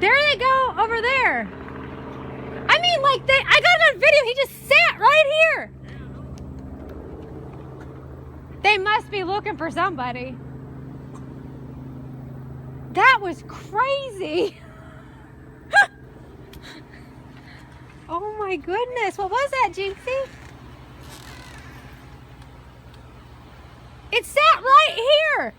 There they go, over there. I mean, like, I got it on video. He just sat right here. They must be looking for somebody. That was crazy. Oh my goodness. What was that, Jinxie? It sat right here.